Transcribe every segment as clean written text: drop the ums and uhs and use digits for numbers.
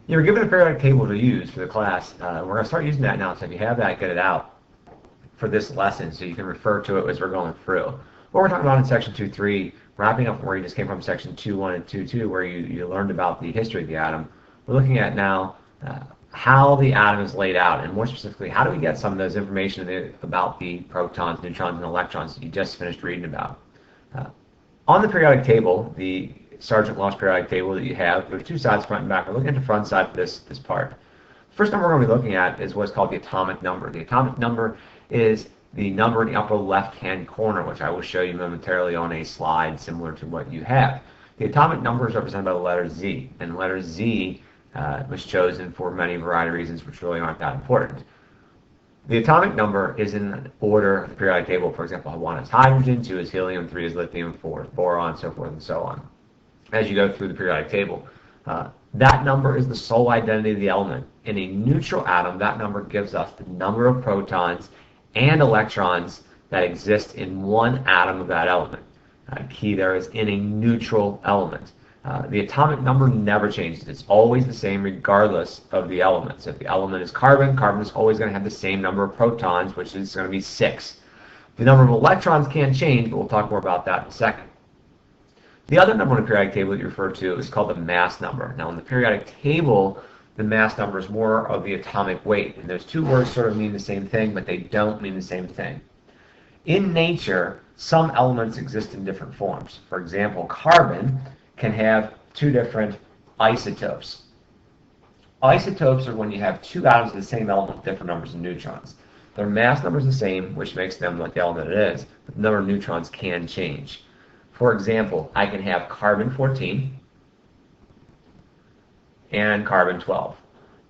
You were given a periodic table to use for the class. We're going to start using that now, so if you have that, get it out for this lesson so you can refer to it as we're going through. What we're talking about in section 2.3, wrapping up where you just came from section 2.1 and 2.2, where you learned about the history of the atom. We're looking at now how the atom is laid out, and more specifically, how do we get some of those information about the protons, neutrons, and electrons that you just finished reading about. On the periodic table, the Sargent-Loesch periodic table that you have, there's two sides, front and back. We're looking at the front side for this part. First number we're going to be looking at is what's called the atomic number. The atomic number is the number in the upper left-hand corner, which I will show you momentarily on a slide similar to what you have. The atomic number is represented by the letter Z, and the letter Z was chosen for many variety of reasons which really aren't that important. The atomic number is in order of the periodic table. For example, 1 is hydrogen, 2 is helium, 3 is lithium, 4 is boron, so forth and so on. As you go through the periodic table, that number is the sole identity of the element. In a neutral atom, that number gives us the number of protons and electrons that exist in one atom of that element. Key there is in a neutral element. The atomic number never changes. It's always the same regardless of the element. So if the element is carbon, carbon is always going to have the same number of protons, which is going to be 6. The number of electrons can change, but we'll talk more about that in a second. The other number on the periodic table that you refer to is called the mass number. Now, in the periodic table, the mass number is more of the atomic weight. And those two words sort of mean the same thing, but they don't mean the same thing. In nature, some elements exist in different forms. For example, carbon can have two different isotopes. Isotopes are when you have two atoms of the same element with different numbers of neutrons. Their mass number is the same, which makes them what the element it is, but the number of neutrons can change. For example, I can have carbon-14 and carbon-12.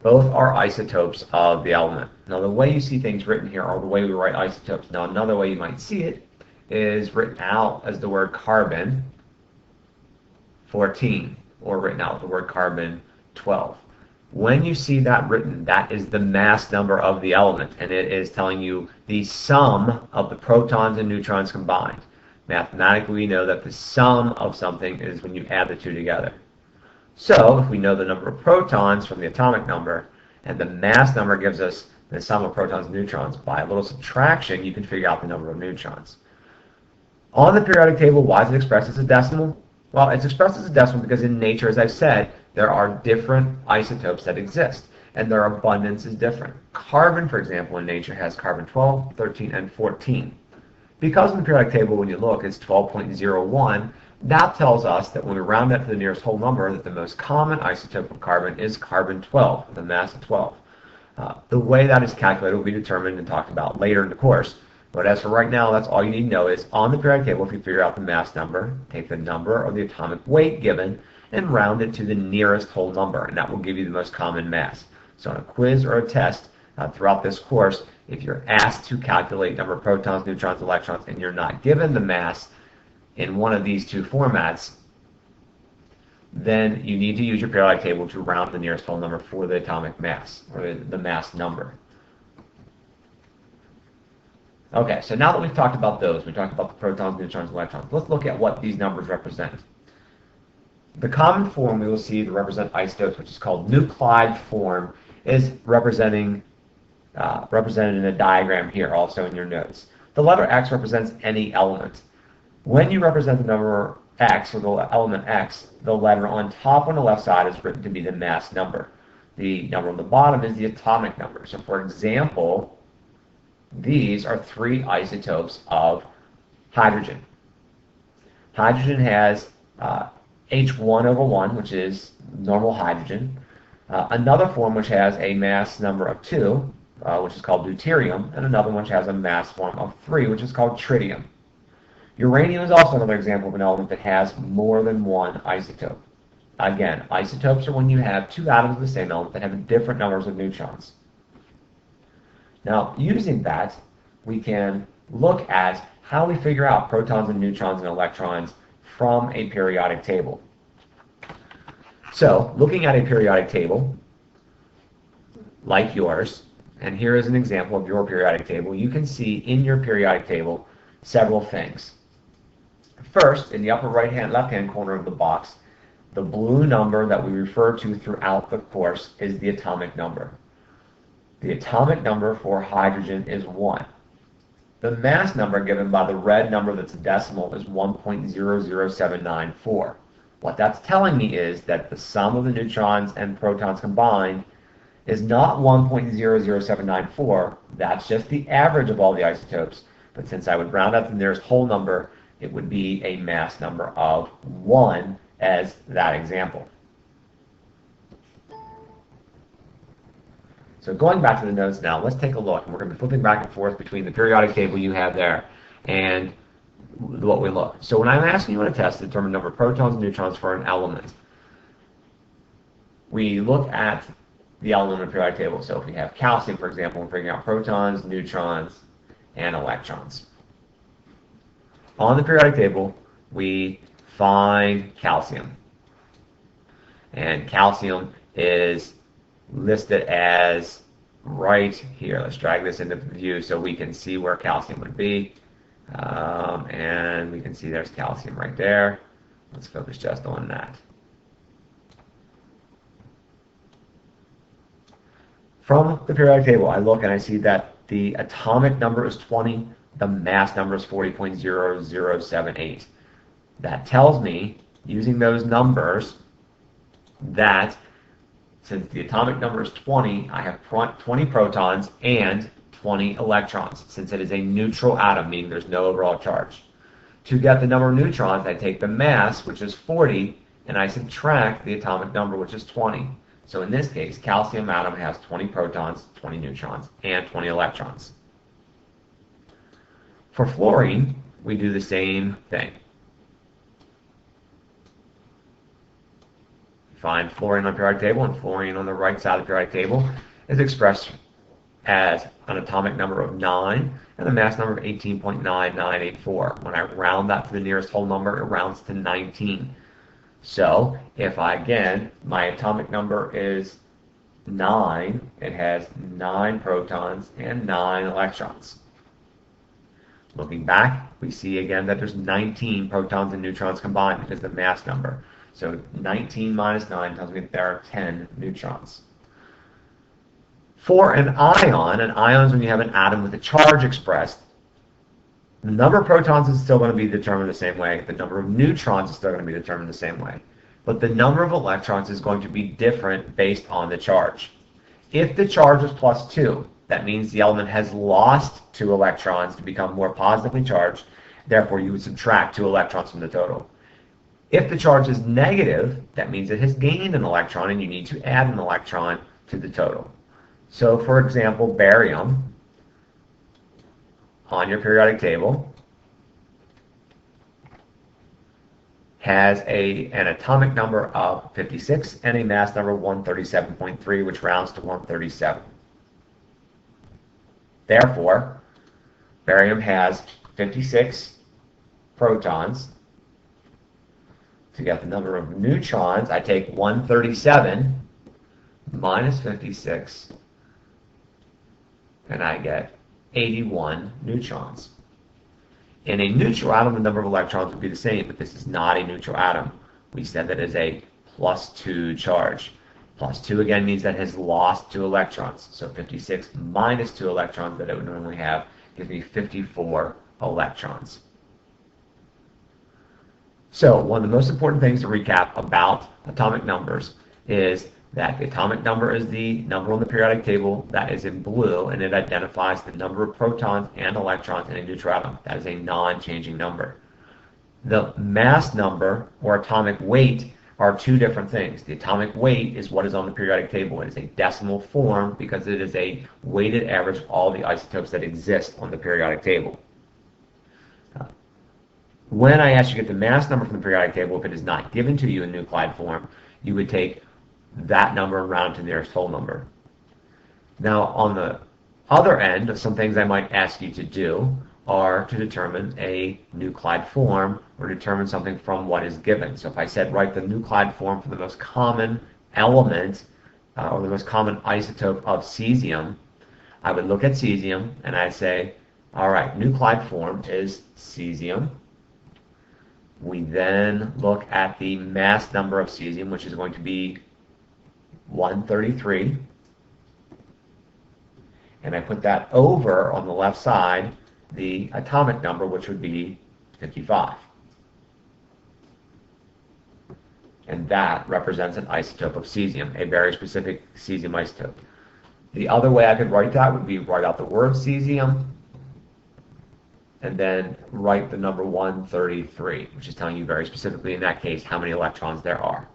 Both are isotopes of the element. Now, the way you see things written here are the way we write isotopes. Now, another way you might see it is written out as the word carbon-14, or written out with the word carbon-12. When you see that written, that is the mass number of the element, and it is telling you the sum of the protons and neutrons combined. Mathematically, we know that the sum of something is when you add the two together. So, if we know the number of protons from the atomic number, and the mass number gives us the sum of protons and neutrons, by a little subtraction, you can figure out the number of neutrons. On the periodic table, why is it expressed as a decimal? Well, it's expressed as a decimal because in nature, as I've said, there are different isotopes that exist, and their abundance is different. Carbon, for example, in nature has carbon-12, 13, and 14. Because in the periodic table, when you look, it's 12.01, that tells us that when we round up to the nearest whole number, that the most common isotope of carbon is carbon-12, with a mass of 12. The way that is calculated will be determined and talked about later in the course. But as for right now, that's all you need to know is on the periodic table, if you figure out the mass number, take the number of the atomic weight given, and round it to the nearest whole number, and that will give you the most common mass. So on a quiz or a test throughout this course, if you're asked to calculate number of protons, neutrons, electrons, and you're not given the mass in one of these two formats, then you need to use your periodic table to round the nearest whole number for the atomic mass, or the mass number. Okay, so now that we've talked about those, we talked about the protons, neutrons, electrons, let's look at what these numbers represent. The common form we will see to represent isotopes, which is called nuclide form, is represented in a diagram here, also in your notes. The letter X represents any element. When you represent the number X, or the element X, the letter on top on the left side is written to be the mass number. The number on the bottom is the atomic number. So for example, these are 3 isotopes of hydrogen. Hydrogen has H1/1, which is normal hydrogen. Another form which has a mass number of 2, which is called deuterium, and another one which has a mass form of 3, which is called tritium. Uranium is also another example of an element that has more than one isotope. Again, isotopes are when you have 2 atoms of the same element that have different numbers of neutrons. Now, using that, we can look at how we figure out protons and neutrons and electrons from a periodic table. So, looking at a periodic table like yours, and here is an example of your periodic table, you can see in your periodic table several things. First, in the upper left-hand corner of the box, The blue number that we refer to throughout the course is the atomic number. The atomic number for hydrogen is 1. The mass number given by the red number that's a decimal is 1.00794. What that's telling me is that the sum of the neutrons and protons combined is not 1.00794. That's just the average of all the isotopes. But since I would round up the nearest whole number, it would be a mass number of 1 as that example. So going back to the notes now, let's take a look. We're going to be flipping back and forth between the periodic table you have there and what we look. So when I'm asking you on a test to determine the number of protons and neutrons for an element, we look at the element in the periodic table. So if we have calcium, for example, we're figuring out protons, neutrons, and electrons. On the periodic table, we find calcium. And calcium is listed as right here. Let's drag this into view so we can see where calcium would be. And we can see there's calcium right there. Let's focus just on that. From the periodic table, I look and I see that the atomic number is 20, the mass number is 40.0078. That tells me, using those numbers, that since the atomic number is 20, I have 20 protons and 20 electrons, since it is a neutral atom, meaning there's no overall charge. To get the number of neutrons, I take the mass, which is 40, and I subtract the atomic number, which is 20. So in this case, calcium atom has 20 protons, 20 neutrons, and 20 electrons. For fluorine, we do the same thing. Find fluorine on the periodic table, and fluorine on the right side of the periodic table is expressed as an atomic number of 9 and a mass number of 18.9984. When I round that to the nearest whole number, it rounds to 19. So if my atomic number is 9, it has 9 protons and 9 electrons. Looking back, we see again that there's 19 protons and neutrons combined because of the mass number. So 19 minus 9 tells me that there are 10 neutrons. For an ion is when you have an atom with a charge expressed, the number of protons is still going to be determined the same way. The number of neutrons is still going to be determined the same way. But the number of electrons is going to be different based on the charge. If the charge is plus 2, that means the element has lost 2 electrons to become more positively charged. Therefore, you would subtract 2 electrons from the total. If the charge is negative, that means it has gained an electron and you need to add an electron to the total. So, for example, barium on your periodic table has an atomic number of 56 and a mass number of 137.3, which rounds to 137. Therefore, barium has 56 protons. To get the number of neutrons, I take 137 minus 56, and I get 81 neutrons. In a neutral atom, the number of electrons would be the same, but this is not a neutral atom. We said that it is a plus 2 charge. Plus 2 again means that it has lost 2 electrons. So 56 minus 2 electrons that it would normally have gives me 54 electrons. So one of the most important things to recap about atomic numbers is that the atomic number is the number on the periodic table that is in blue, and it identifies the number of protons and electrons in a neutral atom. That is a non-changing number. The mass number or atomic weight are 2 different things. The atomic weight is what is on the periodic table. It is a decimal form because it is a weighted average of all the isotopes that exist on the periodic table. When I ask you to get the mass number from the periodic table, if it is not given to you in nuclide form, you would take that number and round to the nearest whole number. Now, on the other end, of some things I might ask you to do are to determine a nuclide form or determine something from what is given. So if I said write the nuclide form for the most common element or the most common isotope of cesium, I would look at cesium and I'd say, all right, nuclide form is cesium We then look at the mass number of cesium, which is going to be 133. And I put that over on the left side the atomic number, which would be 55. And that represents an isotope of cesium, a very specific cesium isotope. The other way I could write that would be write out the word cesium and then write the number 133, which is telling you very specifically in that case how many electrons there are.